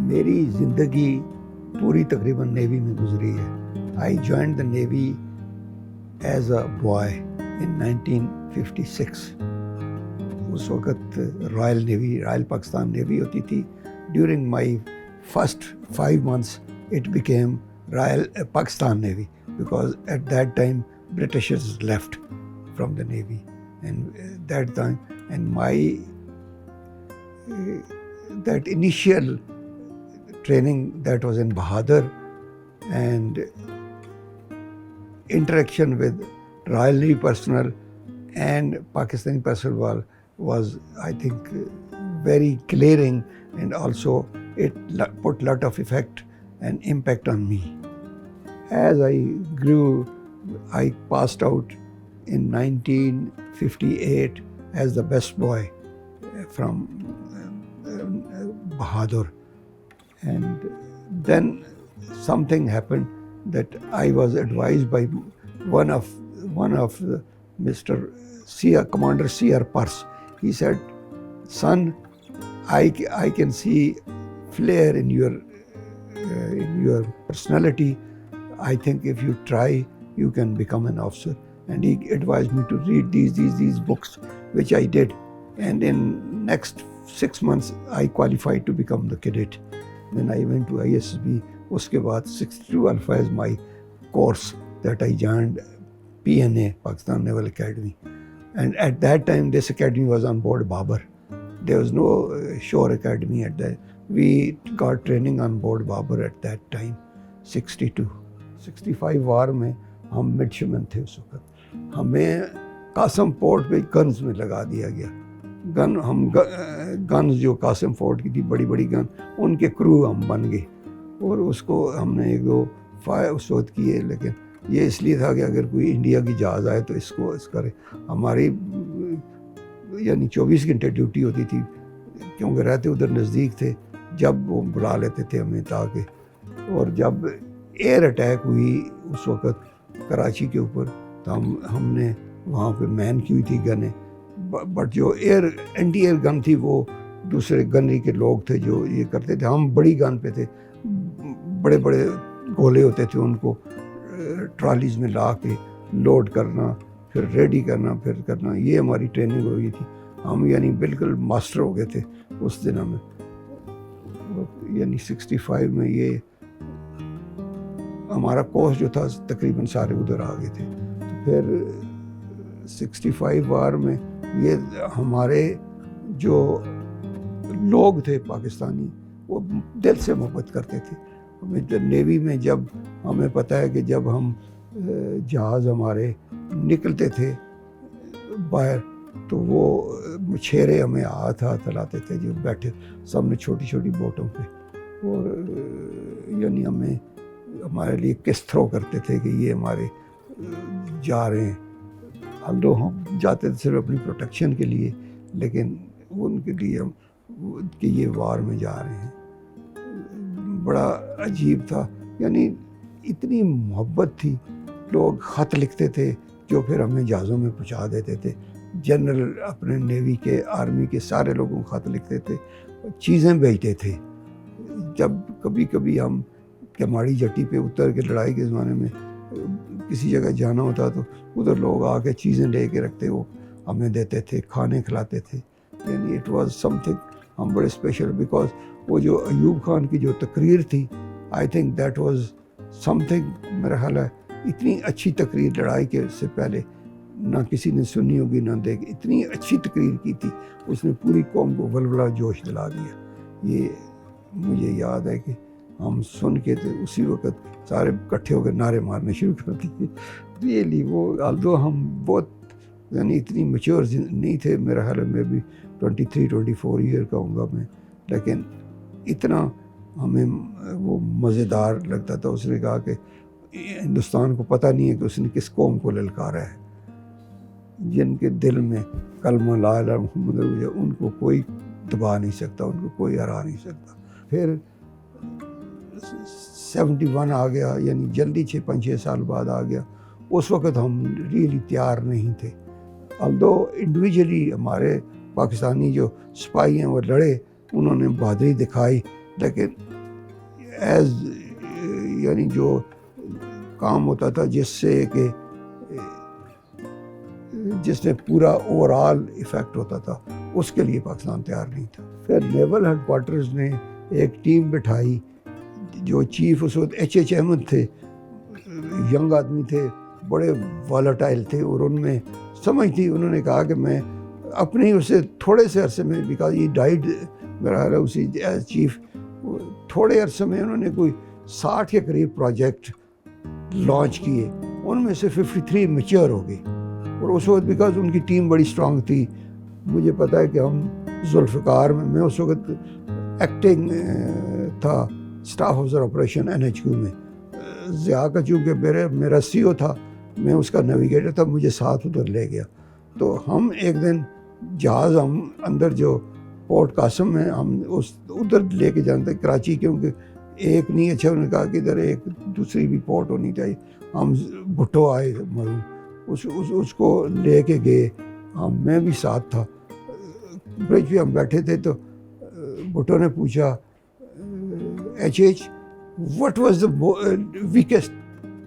میری زندگی پوری تقریباً نیوی میں گزری ہے. I joined the navy as a boy in 1956. اس وقت رائل پاکستان نیوی ہوتی تھی. During my first 5 months it became Royal Pakistan Navy because at that time Britishers left from the Navy, and that time and my that initial training that was in Bahadur and interaction with Royal Navy personnel and Pakistani personnel was I think very clearing, and also it put lot of effect and impact on me. As I grew, I passed out in 1958 as the best boy from Bahadur, and then something happened that I was advised by one of Mr. Commander C.R. Purse. He said, "Son, I can see flair in your personality. I think if you try, you can become an officer." And he advised me to read these books, which I did. And in next 6 months, I qualified to become the cadet. Then I went to ISB. Uske baad 62 Alpha is my course that I joined PNA, Pakistan Naval Academy. And at that time, this academy was on board Babar. There was no shore academy at that. We got training on board Babar at that time, 62. 65 وار میں ہم midshipmen تھے. اس وقت ہمیں Qasim port پہ guns میں لگا دیا گیا. گنز جو قاسم فورٹ کی تھی بڑی بڑی گن, ان کے کرو ہم بن گئے, اور اس کو ہم نے 1-2 فائر اس وقت کیے. لیکن یہ اس لیے تھا کہ اگر کوئی انڈیا کی جہاز آئے تو اس کو کرے. ہماری یعنی 24 گھنٹے ڈیوٹی ہوتی تھی, کیونکہ رہتے ادھر نزدیک تھے. جب وہ بلا لیتے تھے ہمیں تاکہ, اور جب ایئر اٹیک ہوئی اس وقت کراچی کے اوپر, تو ہم نے وہاں پہ مین کی ہوئی تھی گنیں, بٹ جو اینٹی ایئر گن تھی وہ دوسرے گنری کے لوگ تھے جو یہ کرتے تھے. ہم بڑی گن پہ تھے, بڑے بڑے گولے ہوتے تھے, ان کو ٹرالیز میں لا کے لوڈ کرنا, پھر ریڈی کرنا, پھر کرنا. یہ ہماری ٹریننگ ہو گئی تھی. ہم یعنی بالکل ماسٹر ہو گئے تھے اس دنوں میں. یعنی 65 میں یہ ہمارا کورس جو تھا تقریباً سارے ادھر آ گئے تھے. پھر 65 وار میں یہ ہمارے جو لوگ تھے پاکستانی, وہ دل سے محبت کرتے تھے. نیوی میں جب ہمیں پتہ ہے کہ جب ہم جہاز ہمارے نکلتے تھے باہر, تو وہ مچھیرے ہمیں ہاتھ لاتے تھے جو بیٹھے سامنے چھوٹی چھوٹی بوٹوں پہ, اور یعنی ہمارے لیے کس تھرو کرتے تھے کہ یہ ہمارے جا رہے ہیں. ہم لوگ ہم جاتے تھے صرف اپنی پروٹیکشن کے لیے, لیکن ان کے لیے ہم کہ یہ وار میں جا رہے ہیں. بڑا عجیب تھا, یعنی اتنی محبت تھی. لوگ خط لکھتے تھے جو پھر ہمیں جہازوں میں پہنچا دیتے تھے. جنرل اپنے نیوی کے, آرمی کے سارے لوگوں کو خط لکھتے تھے, چیزیں بھیجتے تھے. جب کبھی کبھی ہم کماڑی جٹی پہ اتر کے لڑائی کے زمانے میں کسی جگہ جانا ہوتا تو ادھر لوگ آ کے چیزیں لے کے رکھتے, وہ ہمیں دیتے تھے, کھانے کھلاتے تھے. یعنی اٹ واز سم تھنگ. ہم بڑے اسپیشل, بیکاز وہ جو ایوب خان کی جو تقریر تھی, I think that was some thing. میرا خیال ہے اتنی اچھی تقریر لڑائی کے سے پہلے نہ کسی نے سنی ہوگی نہ دیکھی. اتنی اچھی تقریر کی تھی, اس نے پوری قوم کو ولولہ جوش دلا دیا. یہ مجھے یاد ہے کہ ہم سن کے تھے اسی وقت سارے اکٹھے ہو کے نعرے مارنے شروع کر دیے. ریئلی وہ آلدو ہم بہت یعنی اتنی میچور نہیں تھے. میرا خیال ہے میں بھی 23-24 ایئر کا ہوں گا میں, لیکن اتنا ہمیں وہ مزیدار لگتا تھا. اس نے کہا کہ ہندوستان کو پتہ نہیں ہے کہ اس نے کس قوم کو للکارا ہے. جن کے دل میں کلمہ لا الہ محمد رسول اللہ, ان کو کوئی دبا نہیں سکتا, ان کو کوئی ہرا نہیں سکتا. پھر 71 آ گیا, یعنی جلدی 5-6 سال بعد آ گیا. اس وقت ہم ریئلی تیار نہیں تھے. الدو انڈیویجولی ہمارے پاکستانی جو سپاہی ہیں وہ لڑے, انہوں نے بہادری دکھائی, لیکن ایز یعنی جو کام ہوتا تھا جس سے کہ جس میں پورا اوور آل ایفیکٹ ہوتا تھا، اس کے لیے پاکستان تیار نہیں تھا. پھر نیول ہیڈ کوارٹرز نے ایک ٹیم بٹھائی. جو چیف اس وقت ایچ احمد تھے، ینگ آدمی تھے، بڑے والٹائل تھے، اور ان میں سمجھ تھی. انہوں نے کہا کہ میں اپنے اسے تھوڑے سے عرصے میں، بیکاز یہ ڈائڈ میرا ہے اسی ایز چیف، تھوڑے عرصے میں انہوں نے کوئی 60 کے قریب پروجیکٹ لانچ کیے. ان میں سے 53 میچور ہو گئے. اور اس وقت بیکاز ان کی ٹیم بڑی اسٹرانگ تھی. مجھے پتہ ہے کہ ہم ذوالفقار میں اس وقت ایکٹنگ تھا اسٹاف افسر آپریشن NHQ میں. ضیاء کا چونکہ میرا CO تھا، میں اس کا نیویگیٹر تھا، مجھے ساتھ ادھر لے گیا. تو ہم ایک دن جہاز ہم اندر جو پورٹ قاسم میں ہم ادھر لے کے جانتے کراچی، کیونکہ ایک نہیں اچھا، انہوں نے کہا کہ ادھر ایک دوسری بھی پورٹ ہونی چاہیے. ہم بھٹو آئے مرحوم، اس کو لے کے گئے. میں بھی ساتھ تھا. برج پہ ہم بیٹھے تھے تو بھٹو نے پوچھا H what was the ویکسٹ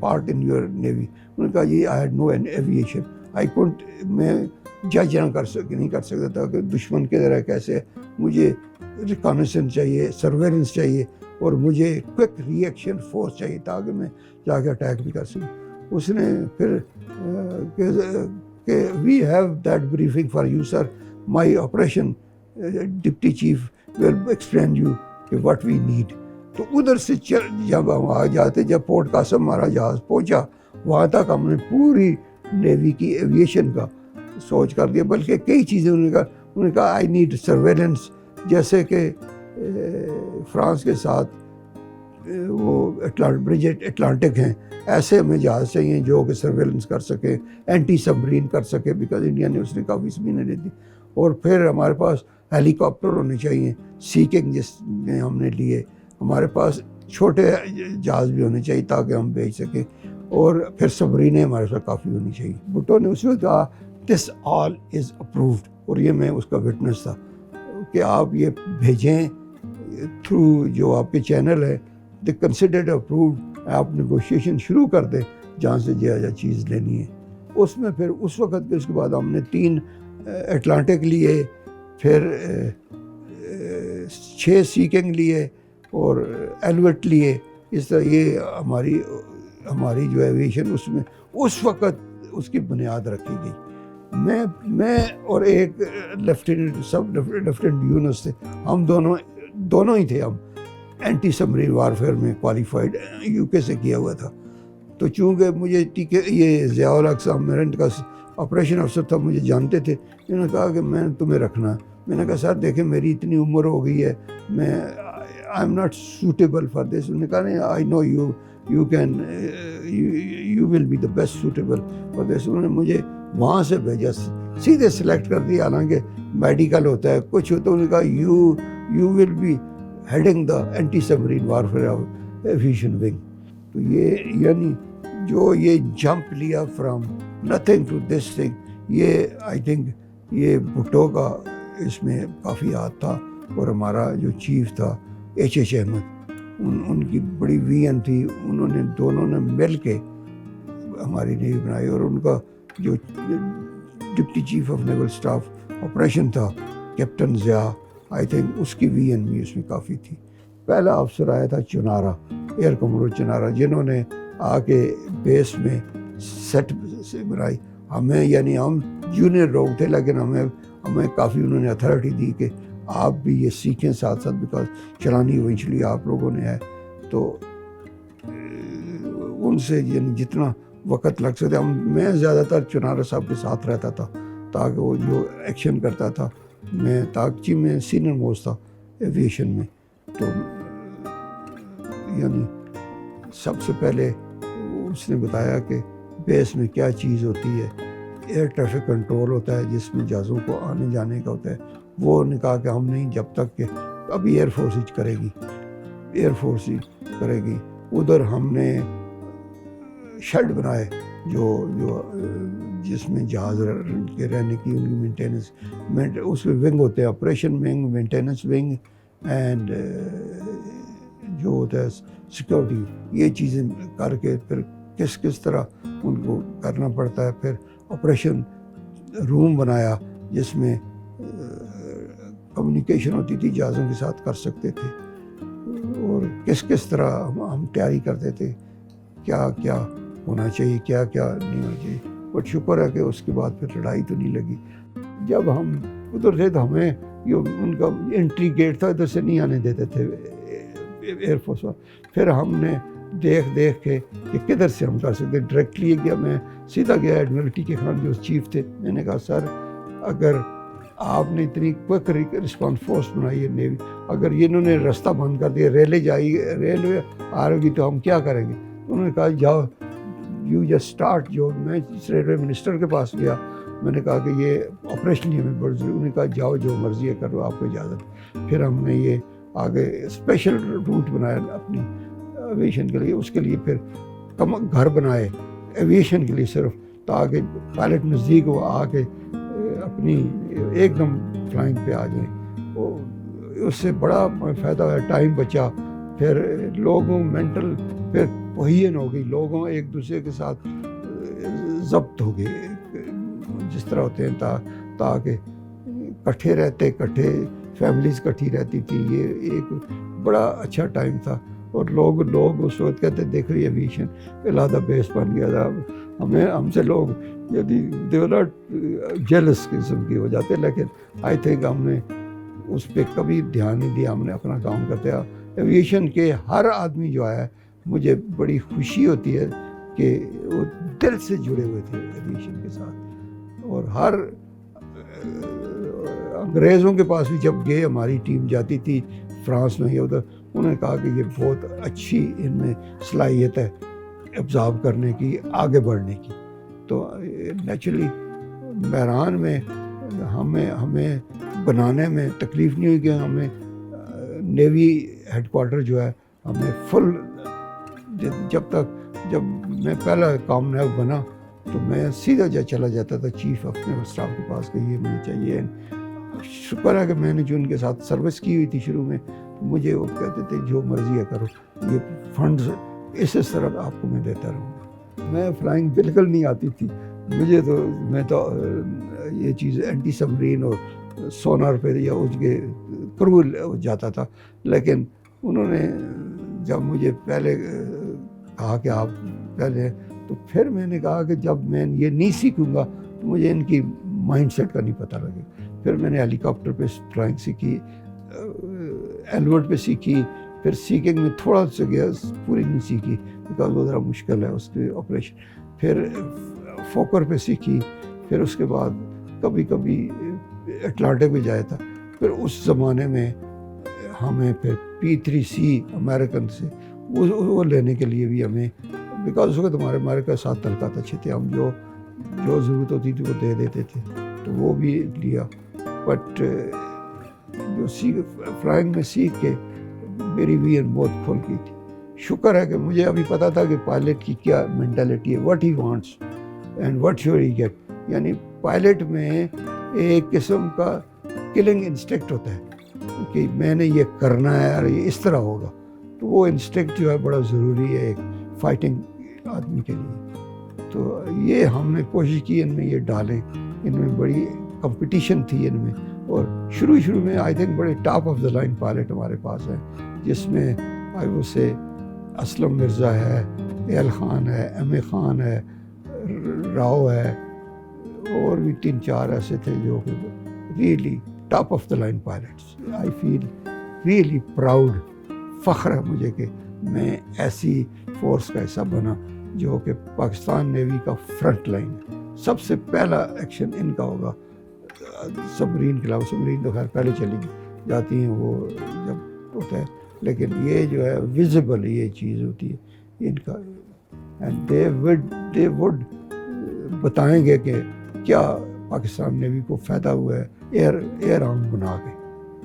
part in your navy. انہوں نے کہا یہ I had no aviation. I can't, میں جج نہیں کر سکتا تھا کہ دشمن کے ذرا کیسے. مجھے ریکانیسنس چاہیے، سرویلنس چاہیے، اور مجھے کوئک ری ایکشن فورس چاہیے تاکہ میں جا کے اٹیک بھی کر سکوں. اس نے پھر کہ we have that briefing for you sir, my operation deputy chief will explain you کہ واٹ وی نیڈ. تو ادھر سے جب ہم آ جاتے، جب پورٹ قاسم ہمارا جہاز پہنچا، وہاں تک ہم نے پوری نیوی کی ایویشن کا سوچ کر دیا. بلکہ کئی چیزیں انہوں نے کہا آئی نیڈ سرویلنس، جیسے کہ فرانس کے ساتھ وہ برج اٹلانٹک ہیں، ایسے ہمیں جہاز چاہیے جو کہ سرویلنس کر سکے، اینٹی سبمرین کر سکے، بیکاز انڈیا نے اس نے کافی زمینیں دے دی. اور پھر ہمارے پاس ہیلی کاپٹر ہونے چاہیے، سیکنگ جس میں ہم نے لیے. ہمارے پاس چھوٹے جہاز بھی ہونے چاہیے تاکہ ہم بھیج سکیں. اور پھر سبمرینیں ہمارے ساتھ کافی ہونی چاہیے. بھٹو نے اس وقت کہا دس آل از اپرووڈ، اور یہ میں اس کا وٹنس تھا کہ آپ یہ بھیجیں تھرو جو آپ کے چینل ہے، دی کنسیڈرڈ اپرووڈ. آپ نیگوشیشن شروع کر دیں جہاں سے جہاں چیز لینی ہے. اس میں پھر اس وقت کے اس کے بعد ہم نے 3 اٹلانٹک لیے، پھر 6 سیکنگ لیے اور ایلوٹ لیے. اس طرح یہ ہماری جو ایویشن اس میں اس وقت اس کی بنیاد رکھی گئی. میں اور ایک لیفٹیننٹ یونس تھے، ہم دونوں ہی تھے. ہم اینٹی سبمرین وارفیئر میں کوالیفائڈ UK سے کیا ہوا تھا. تو چونکہ مجھے یہ ضیاء الحق صاحب میرنٹ کا آپریشن افسر تھا، مجھے جانتے تھے. انہوں نے کہا کہ میں تمہیں رکھنا. میں نے کہا سر دیکھیں میری اتنی عمر ہو گئی ہے، میں I am not suitable for this. انہوں نے کہا نہیں، I know you can, you will be the best suitable for this. انہوں نے مجھے وہاں سے بھیجا، سیدھے سلیکٹ کر دیا، حالانکہ میڈیکل ہوتا ہے کچھ ہوتا ہے. انہوں نے کہا you will be heading the anti submarine warfare aviation wing. تو یہ یعنی جو یہ جمپ لیا from nothing to this thing, یہ آئی تھنک یہ بھٹو کا اس میں کافی ہاتھ تھا. اور ہمارا جو چیف تھا ایچ احمد، ان کی بڑی وین تھی. دونوں نے مل کے ہماری نیوی بنائی. اور ان کا جو deputy chief of naval staff operation تھا کیپٹن ضیاء، آئی تھنک اس کی وین بھی اس میں کافی تھی. پہلا افسر آیا تھا چنارا، ایئر کموڈور چنارا، جنہوں نے آ کے بیس میں سیٹ سے بنائی. ہمیں یعنی ہم جونیئر لوگ تھے، لیکن ہمیں کافی انہوں نے اتھارٹی دی کہ آپ بھی یہ سیکھیں ساتھ ساتھ، بیکاز چلانی ایونچولی آپ لوگوں نے ہے. تو ان سے یعنی جتنا وقت لگ سکتے میں زیادہ تر چنارا صاحب کے ساتھ رہتا تھا تاکہ وہ جو ایکشن کرتا تھا. میں تاکچی میں سینئر موسٹ تھا ایویشن میں. تو یعنی سب سے پہلے اس نے بتایا کہ بیس میں کیا چیز ہوتی ہے. ایئر ٹریفک کنٹرول ہوتا ہے جس میں جہازوں کو آنے جانے کا ہوتا ہے. وہ نے کہا کہ ہم نہیں، جب تک کہ ابھی ایئر فورس ہی کرے گی. ادھر ہم نے شیڈ بنائے جو جس میں جہاز کے رہنے کی ان کی مینٹیننس، اس میں ونگ ہوتے ہیں، operation wing, maintenance wing and جو ہوتا ہے سیکورٹی، یہ چیزیں کر کے پھر کس طرح ان کو کرنا پڑتا ہے. پھر آپریشن روم بنایا جس میں کمیونیکیشن ہوتی تھی، جہازوں کے ساتھ کر سکتے تھے، اور کس طرح ہم تیاری کرتے تھے، کیا کیا ہونا چاہیے، کیا کیا نہیں ہونا چاہیے. بٹ شکر ہے کہ اس کے بعد پھر لڑائی تو نہیں لگی. جب ہم ادھر تھے تو ہمیں یہ ان کا انٹری گیٹ تھا، ادھر سے نہیں آنے دیتے تھے ایئر فورس والے. پھر ہم نے دیکھ کے کہ کدھر سے ہم کر سکتے. ڈائریکٹلی گیا، میں سیدھا گیا ایڈمرلٹی کے خان جو چیف تھے. میں نے کہا سر اگر آپ نے اتنی کوئک رسپانس فورس بنائی ہے نیوی، اگر انہوں نے راستہ بند کر دیا، ریلوے آ رہے گی تو ہم کیا کریں گے. انہوں نے کہا جاؤ یو جسٹ اسٹارٹ. جو میں ریلوے منسٹر کے پاس گیا، میں نے کہا کہ یہ آپریشن ہمیں بڑھ ضروری. انہوں نے کہا جاؤ جو مرضی ہے کرو، آپ کو اجازت. پھر ہم نے یہ آگے اسپیشل روٹ بنایا اپنی ایویشن کے لیے. اس کے لیے پھر گھر بنائے ایویشن کے لیے صرف، تاکہ پائلٹ نزدیک وہ آ کے اپنی ایک دم فلائنگ پہ آ جائیں. اس سے بڑا فائدہ ہوا، ٹائم بچا. پھر لوگوں مینٹل پھر کوہین ہو گئی، لوگوں ایک دوسرے کے ساتھ ضبط ہو گئے جس طرح ہوتے ہیں، تاکہ کٹھے رہتے، فیملیز کٹھی رہتی تھی. یہ ایک بڑا اچھا ٹائم تھا. اور لوگ اس وقت کہتے دیکھو یہ ایویشن علادہ بیس بن گیا تھا. ہم سے لوگ جیلس قسم کی ہو جاتے، لیکن آئی تھنک ہم نے اس پہ کبھی دھیان نہیں دیا. ہم نے اپنا کام کرتے. ایویشن کے ہر آدمی جو آیا، مجھے بڑی خوشی ہوتی ہے کہ وہ دل سے جڑے ہوئے تھے ایویشن کے ساتھ. اور ہر انگریزوں کے پاس بھی جب گئے، ہماری ٹیم جاتی تھی فرانس میں یا ادھر، انہوں نے کہا کہ یہ بہت اچھی ان میں صلاحیت ہے ابزارو کرنے کی، آگے بڑھنے کی. تو نیچرلی بحران میں ہمیں بنانے میں تکلیف نہیں ہوئی کہ ہمیں نیوی ہیڈ کوارٹر جو ہے ہمیں فل، جب میں پہلا کامنیب بنا تو میں سیدھا چلا جاتا تھا چیف اپنے اسٹاف کے پاس کہ یہ مجھے چاہیے. شکر ہے کہ میں نے جو ان کے ساتھ سروس کی ہوئی تھی شروع میں، مجھے وہ کہتے تھے جو مرضی ہے کرو، یہ فنڈز اس طرح آپ کو میں دیتا رہوں گا. میں فلائنگ بالکل نہیں آتی تھی مجھے، تو میں تو یہ چیز اینٹی سبمرین اور سونار پہ یا اس کے کرو جاتا تھا. لیکن انہوں نے جب مجھے پہلے کہا کہ آپ پہلے، تو پھر میں نے کہا کہ جب میں یہ نہیں سیکھوں گا تو مجھے ان کی مائنڈ سیٹ کا نہیں پتہ لگے. پھر میں نے ہیلی کاپٹر پہ فلائنگ سیکھی، ایلورٹ پہ سیکھی. پھر سیکھنگ میں تھوڑا سا گیا، پوری نہیں سیکھی بیکاز وہ ذرا مشکل ہے اس کے آپریشن. پھر فوکر پہ سیکھی. پھر اس کے بعد کبھی اٹلانٹک پہ جایا تھا. پھر اس زمانے میں ہمیں پھر P3C امریکن سے وہ لینے کے لیے بھی ہمیں، بیکاز اس وقت ہمارے کا ساتھ تعلقات اچھے تھے، ہم جو ضرورت ہوتی تھی وہ دے دیتے تھے، تو وہ بھی لیا. بٹ جو فلائنگ میں سیکھ کے میری ویژن بہت کھل گئی تھی. شکر ہے کہ مجھے ابھی پتہ تھا کہ پائلٹ کی کیا مینٹلٹی ہے، what he wants and what should he get. یعنی پائلٹ میں ایک قسم کا کلنگ انسٹنکٹ ہوتا ہے کہ میں نے یہ کرنا ہے اور یہ اس طرح ہوگا. تو وہ انسٹنکٹ جو ہے بڑا ضروری ہے ایک فائٹنگ آدمی کے لیے. تو یہ ہم نے کوشش کی ان میں یہ ڈالیں. ان میں بڑی کمپٹیشن تھی ان میں، اور شروع میں آئی تھنک بڑے top of the line pilot ہمارے پاس ہیں، جس میں وہ سے اسلم مرزا ہے، ایل خان ہے، ایم اے خان ہے، راؤ ہے، اور بھی 3-4 ایسے تھے جو کہ really top of the line pilots. I feel really proud. فخر ہے مجھے کہ میں ایسی فورس کا حصہ بنا جو کہ پاکستان نیوی کا فرنٹ لائن ہے. سب سے پہلا ایکشن ان کا ہوگا سبمرین کے علاوہ. سبمرین تو خیر پہلے چلی جاتی ہیں وہ جب ہوتا ہے، لیکن یہ جو ہے ویزیبل یہ چیز ہوتی ہے ان کا. اینڈ دے وڈ بتائیں گے کہ کیا پاکستان نیوی کو فائدہ ہوا ہے ایئر آرم بنا کے.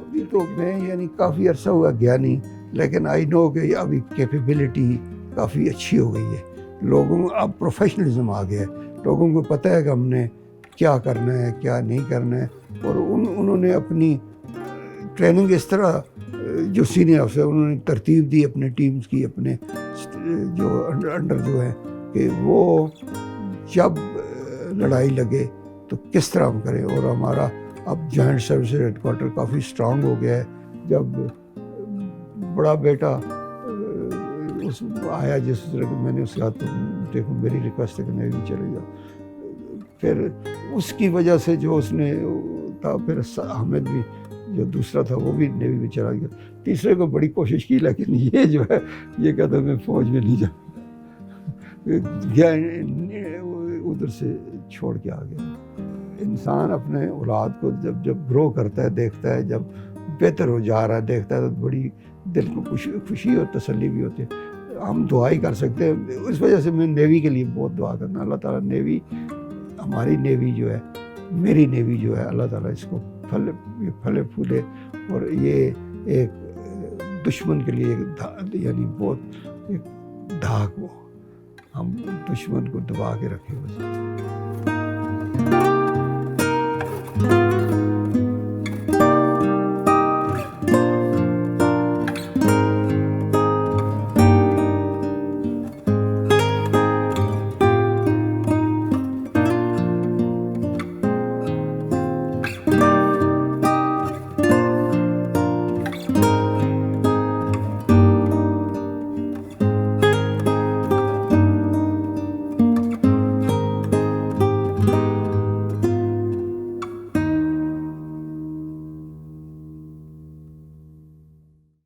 ابھی تو میں یعنی کافی عرصہ ہوا گیا نہیں، لیکن آئی نو کہ ابھی کیپیبلٹی کافی اچھی ہو گئی ہے. لوگوں کو اب پروفیشنلزم آ گیا ہے، لوگوں کو پتہ ہے کہ ہم نے کیا کرنا ہے کیا نہیں کرنا ہے. اور انہوں نے اپنی ٹریننگ اس طرح جو سینئر افسر انہوں نے ترتیب دی اپنے ٹیمز کی، اپنے جو انڈر جو ہے کہ وہ جب لڑائی لگے تو کس طرح ہم کریں. اور ہمارا اب جوائنٹ سروسز ہیڈ کوارٹر کافی اسٹرانگ ہو گیا ہے. جب بڑا بیٹا اس آیا جس طرح کہ میں نے اس کے ہاتھ دیکھو میری ریکویسٹ ہے کہ نیوی چلے جاؤ، پھر اس کی وجہ سے جو اس نے تھا، پھر حامد بھی جو دوسرا تھا وہ بھی نیوی میں چلا گیا. تیسرے کو بڑی کوشش کی لیکن یہ جو ہے یہ کہتا میں فوج میں نہیں گیا، ادھر سے چھوڑ کے آ گیا. انسان اپنے اولاد کو جب گرو کرتا ہے، دیکھتا ہے جب بہتر ہو جا رہا ہے دیکھتا ہے تو بڑی دل کو خوشی اور تسلی بھی ہوتی ہے. ہم دعا ہی کر سکتے ہیں. اس وجہ سے میں نیوی کے لیے بہت دعا کرنا، اللہ تعالیٰ نیوی، ہماری نیوی جو ہے، میری نیوی جو ہے، اللہ تعالیٰ اس کو پھلے پھولے اور یہ ایک دشمن کے لیے یعنی بہت ایک دھاک ہو، ہم دشمن کو دبا کے رکھے.